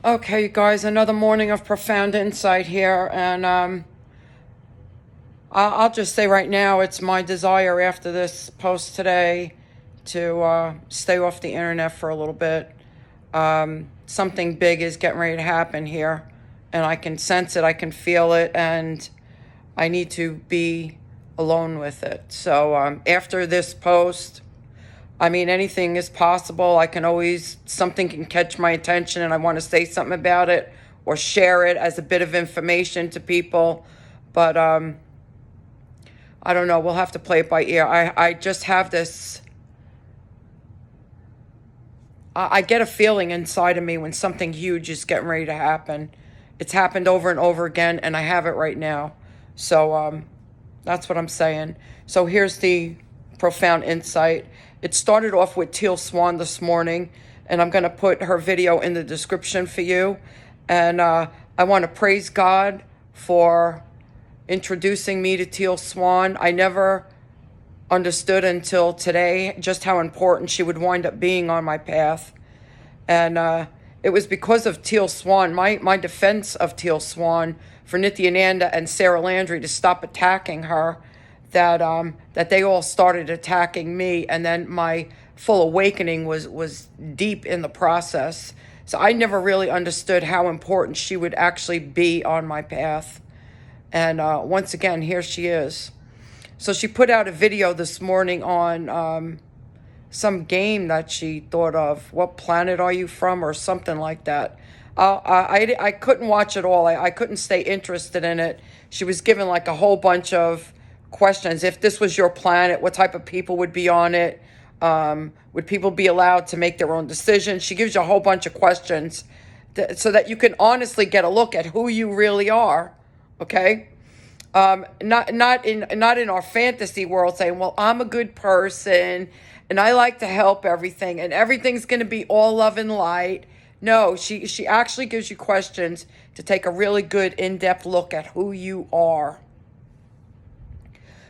Okay, you guys, another morning of profound insight here, and I'll just say right now, it's my desire after this post today to stay off the internet for a little bit. Something big is getting ready to happen here, and I can sense it, I can feel it, and I need to be alone with it. So after this post, I mean, anything is possible. I can always, something can catch my attention and I want to say something about it or share it as a bit of information to people. But I don't know. We'll have to play it by ear. I just have this, I get a feeling inside of me when something huge is getting ready to happen. It's happened over and over again, and I have it right now. So that's what I'm saying. So here's the profound insight. It started off with Teal Swan this morning, and I'm going to put her video in the description for you. And I want to praise God for introducing me to Teal Swan. I never understood until today just how important she would wind up being on my path. And it was because of Teal Swan, my defense of Teal Swan for Nityananda and Sarah Landry to stop attacking her, that they all started attacking me, and then my full awakening was deep in the process. So I never really understood how important she would actually be on my path. And once again, here she is. So she put out a video this morning on some game that she thought of. What planet are you from, or something like that. I couldn't watch it all. I couldn't stay interested in it. She was given like a whole bunch of questions. If this was your planet, what type of people would be on it? Would people be allowed to make their own decisions? She gives you a whole bunch of questions so that you can honestly get a look at who you really are. Okay? Not in our fantasy world saying, well, I'm a good person and I like to help everything and everything's going to be all love and light. No, she actually gives you questions to take a really good in-depth look at who you are.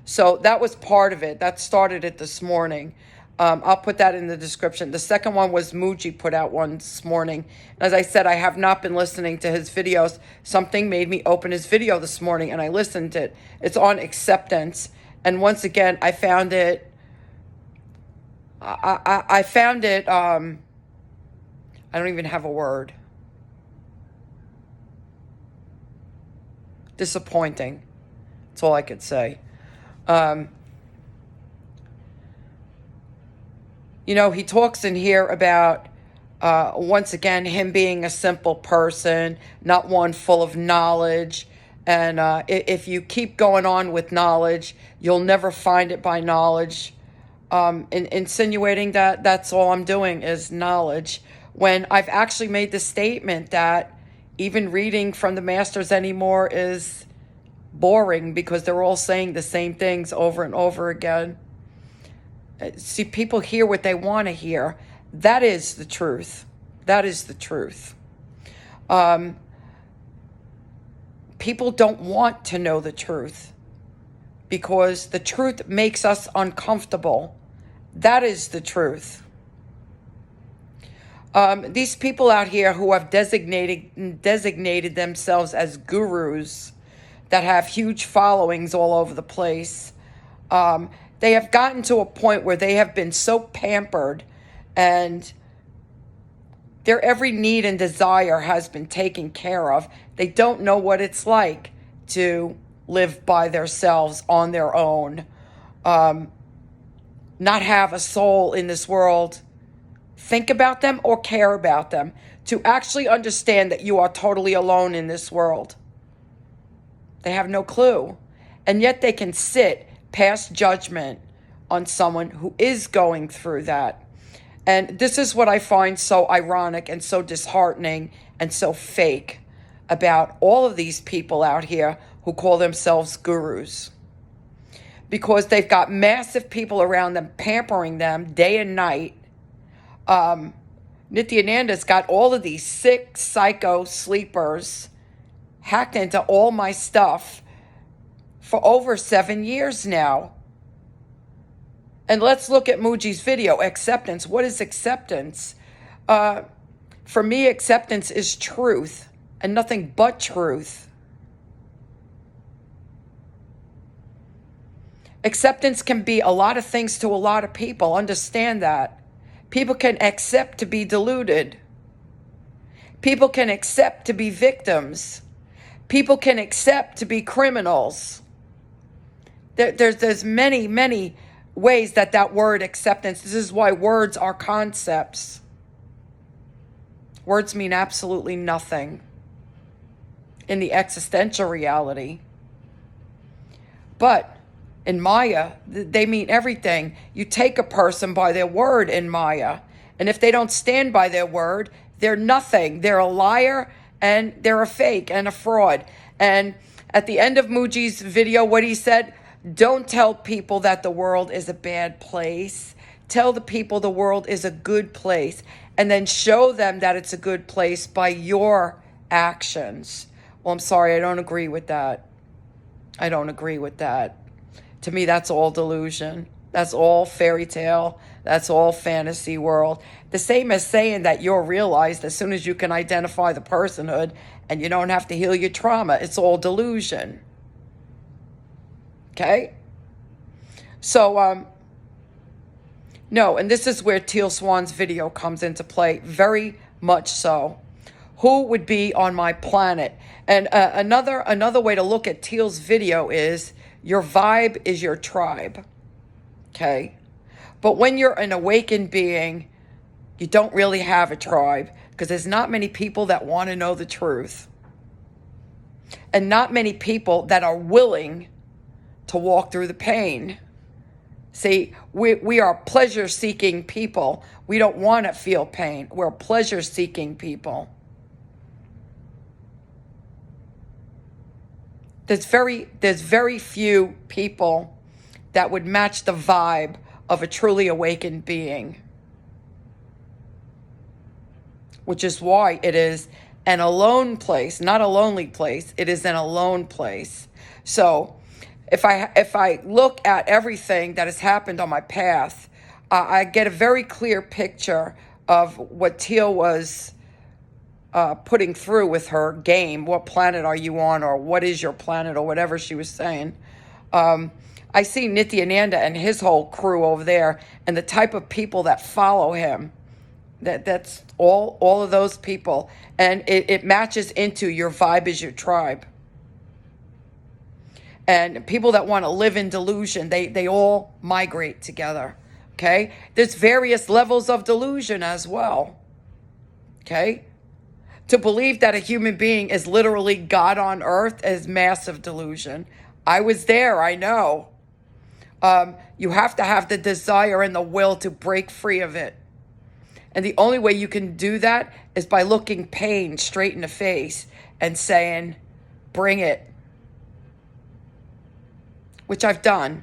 So that was part of it. That started it this morning. I'll put that in the description. The second one was Mooji put out one this morning. As I said, I have not been listening to his videos. Something made me open his video this morning, and I listened to it. It's on acceptance. And once again, I found it, I found it, I don't even have a word. Disappointing. That's all I could say. You know, he talks in here about, once again, him being a simple person, not one full of knowledge. And if you keep going on with knowledge, you'll never find it by knowledge. Insinuating that that's all I'm doing is knowledge, when I've actually made the statement that even reading from the masters anymore is boring because they're all saying the same things over and over again. See, people hear what they want to hear. That is the truth. That is the truth. People don't want to know the truth because the truth makes us uncomfortable. That is the truth. These people out here who have designated themselves as gurus that have huge followings all over the place, they have gotten to a point where they have been so pampered and their every need and desire has been taken care of. They don't know what it's like to live by themselves on their own, not have a soul in this world think about them or care about them, to actually understand that you are totally alone in this world. They have no clue. And yet they can sit pass judgment on someone who is going through that. And this is what I find so ironic and so disheartening and so fake about all of these people out here who call themselves gurus. Because they've got massive people around them pampering them day and night. Nityananda's got all of these sick psycho sleepers hacked into all my stuff for over 7 years now. And let's look at Mooji's video, acceptance. What is acceptance? For me, acceptance is truth and nothing but truth. Acceptance can be a lot of things to a lot of people. Understand that. People can accept to be deluded. People can accept to be victims. People can accept to be criminals. There's many, many ways that word acceptance. This is why words are concepts. Words mean absolutely nothing in the existential reality. But in Maya, they mean everything. You take a person by their word in Maya, and if they don't stand by their word, they're nothing. They're a liar, and they're a fake and a fraud. And at the end of Mooji's video, what he said, don't tell people that the world is a bad place. Tell the people the world is a good place, and then show them that it's a good place by your actions. Well, I'm sorry, I don't agree with that. I don't agree with that. To me, that's all delusion. That's all fairy tale. That's all fantasy world. The same as saying that you're realized as soon as you can identify the personhood and you don't have to heal your trauma. It's all delusion. Okay? So, no, and this is where Teal Swan's video comes into play, very much so. Who would be on my planet? And another way to look at Teal's video is your vibe is your tribe. Okay? But when you're an awakened being, you don't really have a tribe because there's not many people that want to know the truth. And not many people that are willing to walk through the pain. See, we are pleasure-seeking people. We don't want to feel pain. We're pleasure-seeking people. There's very few people that would match the vibe of a truly awakened being. Which is why it is an alone place, not a lonely place. It is an alone place. So if I look at everything that has happened on my path, I get a very clear picture of what Teal was putting through with her game. What planet are you on, or what is your planet, or whatever she was saying. I see Nityananda and his whole crew over there, and the type of people that follow him. That's all of those people, and it matches into your vibe is your tribe. And people that want to live in delusion, they all migrate together. Okay, there's various levels of delusion as well. Okay. To believe that a human being is literally God on earth is massive delusion. I was there, I know. You have to have the desire and the will to break free of it. And the only way you can do that is by looking pain straight in the face and saying, bring it. Which I've done.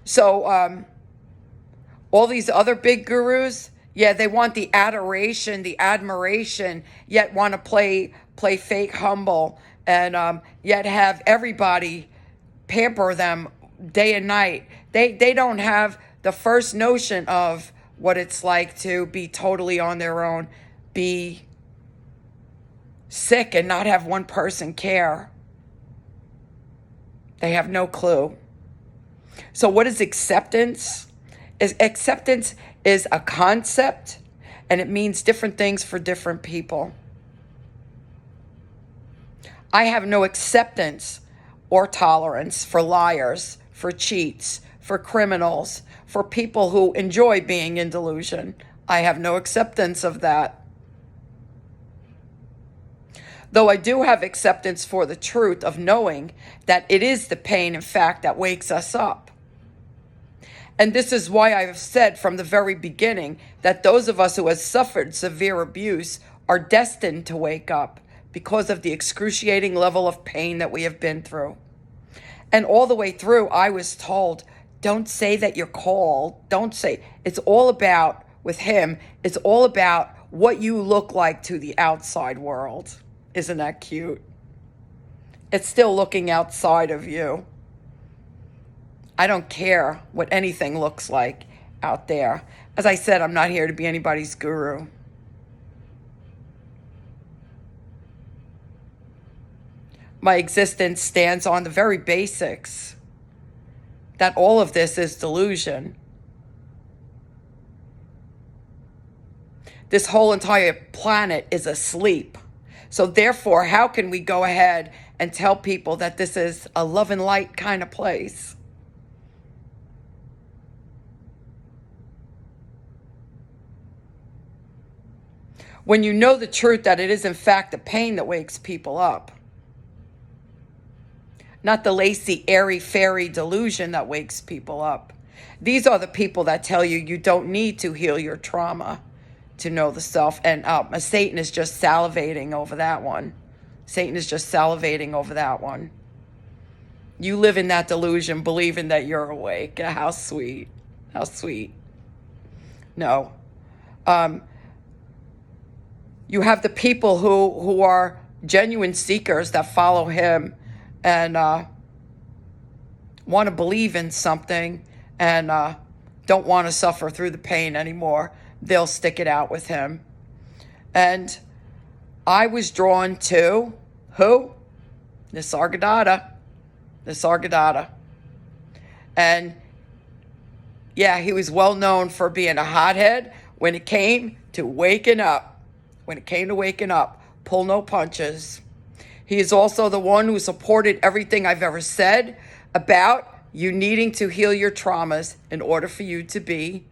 So, all these other big gurus, yeah, they want the adoration, the admiration, yet want to play fake humble, and yet have everybody pamper them day and night. They don't have the first notion of what it's like to be totally on their own, be sick and not have one person care. They have no clue. So what is acceptance? Acceptance is a concept, and it means different things for different people. I have no acceptance or tolerance for liars, for cheats, for criminals, for people who enjoy being in delusion. I have no acceptance of that. Though I do have acceptance for the truth of knowing that it is the pain, in fact, that wakes us up. And this is why I have said from the very beginning that those of us who have suffered severe abuse are destined to wake up because of the excruciating level of pain that we have been through. And all the way through, I was told, don't say that you're called. Don't say. It's all about, with him, it's all about what you look like to the outside world. Isn't that cute? It's still looking outside of you. I don't care what anything looks like out there. As I said, I'm not here to be anybody's guru. My existence stands on the very basics that all of this is delusion. This whole entire planet is asleep. So therefore, how can we go ahead and tell people that this is a love and light kind of place? When you know the truth that it is in fact the pain that wakes people up. Not the lacy, airy, fairy delusion that wakes people up. These are the people that tell you you don't need to heal your trauma to know the self. And Satan is just salivating over that one. Satan is just salivating over that one. You live in that delusion, believing that you're awake. How sweet. How sweet. No. You have the people who are genuine seekers that follow him and want to believe in something and don't want to suffer through the pain anymore. They'll stick it out with him. And I was drawn to who? Nisargadatta. Nisargadatta. And yeah, he was well known for being a hothead when it came to waking up. When it came to waking up, pull no punches. He is also the one who supported everything I've ever said about you needing to heal your traumas in order for you to be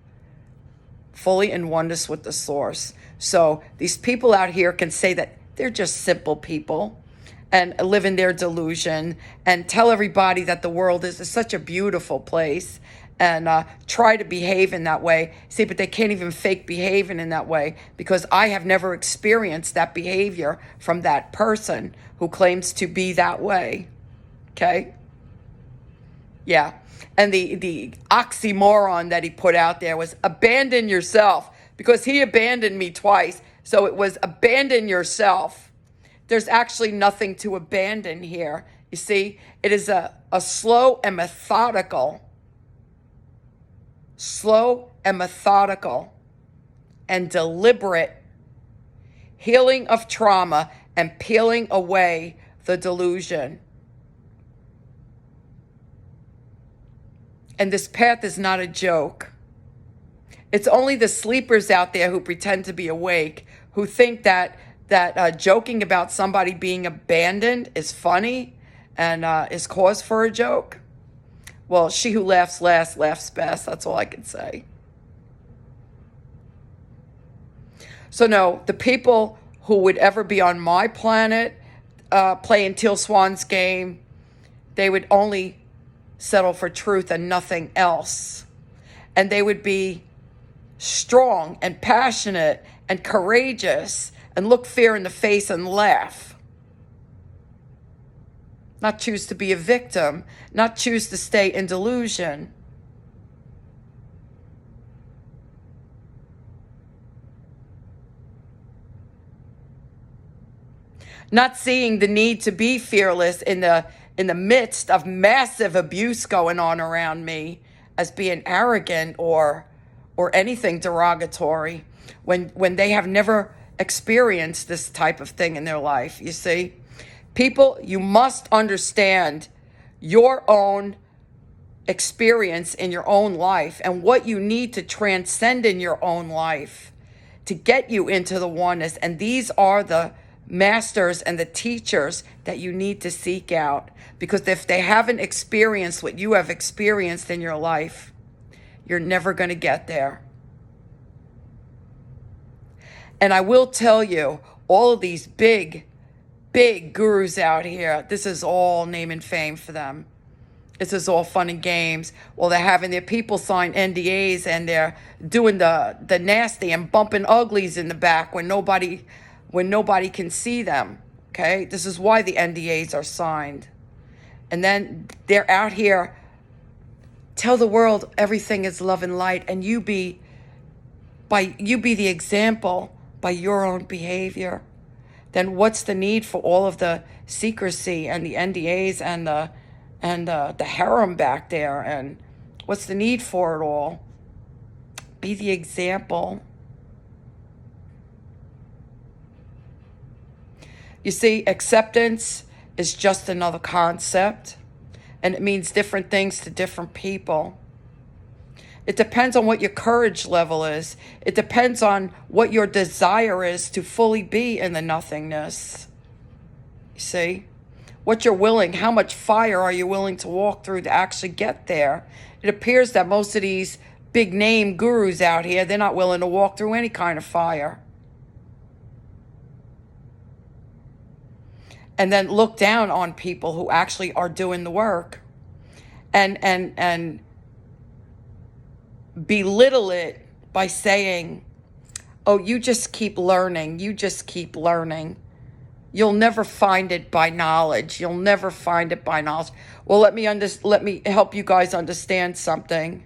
fully in oneness with the source. So these people out here can say that they're just simple people and live in their delusion and tell everybody that the world is such a beautiful place and try to behave in that way. See, but they can't even fake behaving in that way because I have never experienced that behavior from that person who claims to be that way. Okay? Yeah. And the oxymoron that he put out there was abandon yourself, because he abandoned me twice. So it was abandon yourself. There's actually nothing to abandon here. You see, it is a slow and methodical and deliberate healing of trauma and peeling away the delusion. And this path is not a joke. It's only the sleepers out there who pretend to be awake, who think that joking about somebody being abandoned is funny and is cause for a joke. Well, she who laughs last laughs best. That's all I can say. So no, the people who would ever be on my planet playing Teal Swan's game, they would only settle for truth and nothing else. And they would be strong and passionate and courageous and look fear in the face and laugh. Not choose to be a victim, not choose to stay in delusion. Not seeing the need to be fearless in the midst of massive abuse going on around me as being arrogant or anything derogatory when they have never experienced this type of thing in their life. You see, people, you must understand your own experience in your own life and what you need to transcend in your own life to get you into the oneness. And these are the masters and the teachers that you need to seek out, because if they haven't experienced what you have experienced in your life, you're never going to get there. And I will tell you, all of these big gurus out here, this is all name and fame for them. This is all fun and games. Well, they're having their people sign NDAs and they're doing the nasty and bumping uglies in the back when nobody can see them. Okay? This is why the NDAs are signed. And then they're out here, tell the world everything is love and light, and you be the example by your own behavior. Then what's the need for all of the secrecy and the NDAs and the harem back there? And what's the need for it all? Be the example. You see, acceptance is just another concept, and it means different things to different people. It depends on what your courage level is. It depends on what your desire is to fully be in the nothingness. You see? What you're willing, how much fire are you willing to walk through to actually get there? It appears that most of these big name gurus out here, they're not willing to walk through any kind of fire. And then look down on people who actually are doing the work and belittle it by saying, oh, you just keep learning. You just keep learning. You'll never find it by knowledge. You'll never find it by knowledge. Well, let me help you guys understand something.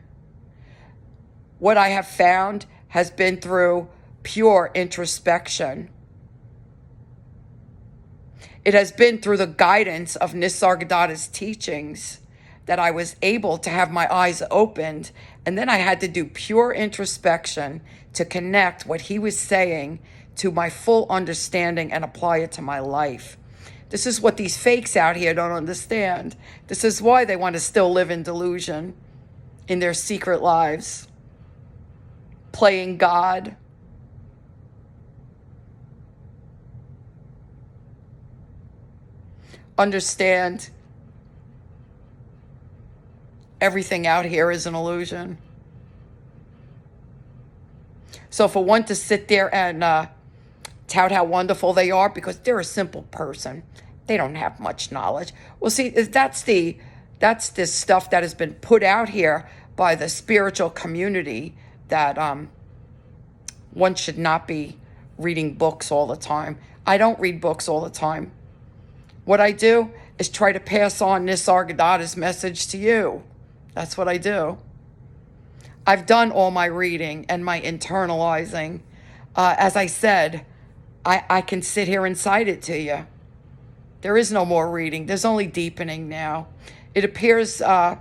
What I have found has been through pure introspection. It has been through the guidance of Nisargadatta's teachings that I was able to have my eyes opened, and then I had to do pure introspection to connect what he was saying to my full understanding and apply it to my life. This is what these fakes out here don't understand. This is why they want to still live in delusion in their secret lives, playing God. Understand, everything out here is an illusion. So for one to sit there and tout how wonderful they are because they're a simple person, they don't have much knowledge. Well, see, that's the stuff that has been put out here by the spiritual community, that one should not be reading books all the time. I don't read books all the time. What I do is try to pass on Nisargadatta's message to you. That's what I do. I've done all my reading and my internalizing. As I said, I can sit here and cite it to you. There is no more reading. There's only deepening now. It appears the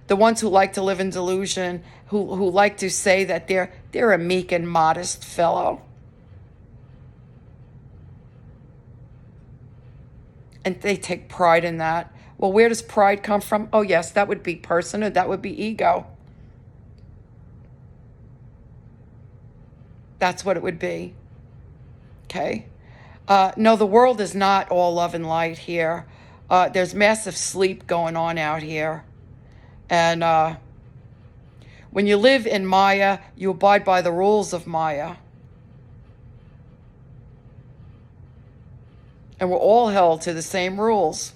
ones who like to live in delusion, who like to say that they're a meek and modest fellow, and they take pride in that. Well, where does pride come from? Oh, yes, that would be personhood. That would be ego. That's what it would be. Okay? No, the world is not all love and light here. There's massive sleep going on out here. And when you live in Maya, you abide by the rules of Maya. And we're all held to the same rules.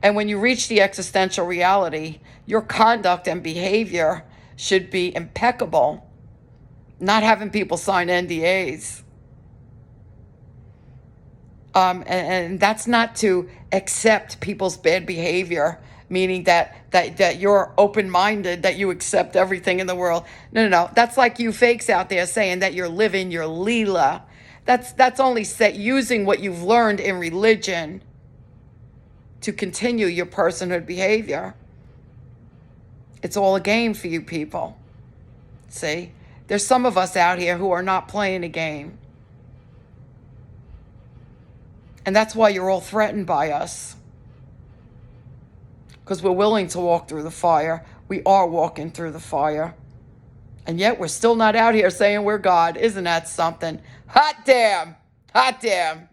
And when you reach the existential reality, your conduct and behavior should be impeccable. Not having people sign NDAs. And that's not to accept people's bad behavior, meaning that you're open-minded, that you accept everything in the world. No. That's like you fakes out there saying that you're living your Leela. That's only using what you've learned in religion to continue your personhood behavior. It's all a game for you people. See? There's some of us out here who are not playing a game. And that's why you're all threatened by us. Because we're willing to walk through the fire. We are walking through the fire. And yet we're still not out here saying we're God. Isn't that something? Hot damn! Hot damn!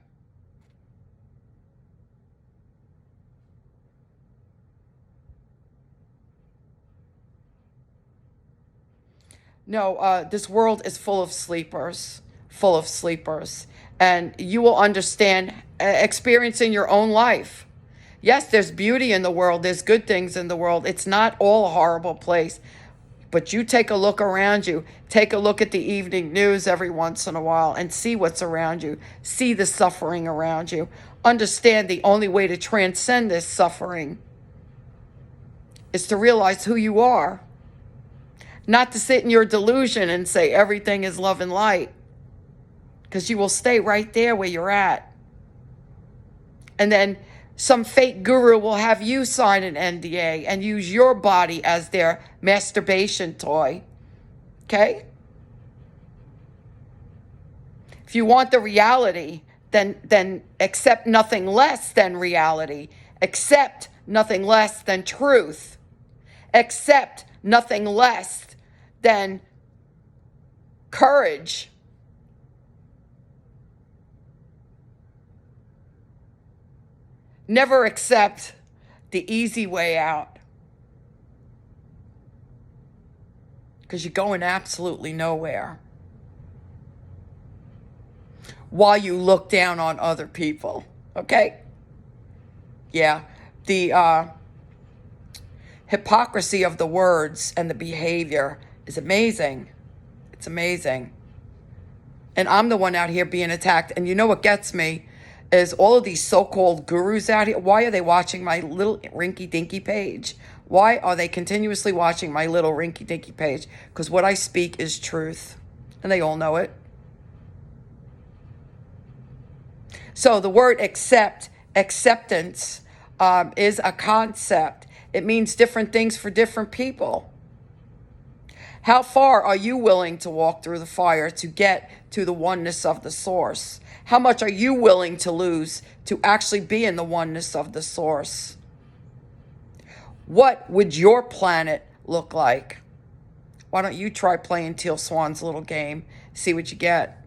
No, this world is full of sleepers. Full of sleepers. And you will understand experiencing your own life. Yes, there's beauty in the world. There's good things in the world. It's not all a horrible place. But you take a look around you. Take a look at the evening news every once in a while and see what's around you. See the suffering around you. Understand the only way to transcend this suffering is to realize who you are. Not to sit in your delusion and say everything is love and light. Because you will stay right there where you're at. And then Some fake guru will have you sign an NDA and use your body as their masturbation toy. Okay? If you want the reality, then accept nothing less than reality. Accept nothing less than truth. Accept nothing less than courage. Never accept the easy way out, because you're going absolutely nowhere while you look down on other people. Okay? Yeah. The hypocrisy of the words and the behavior is amazing. It's amazing. And I'm the one out here being attacked. And you know what gets me is all of these so-called gurus out here. Why are they watching my little rinky-dinky page? Why are they continuously watching my little rinky-dinky page? Because what I speak is truth. And they all know it. So the word acceptance, is a concept. It means different things for different people. How far are you willing to walk through the fire to get to the oneness of the source? How much are you willing to lose to actually be in the oneness of the source? What would your planet look like? Why don't you try playing Teal Swan's little game? See what you get.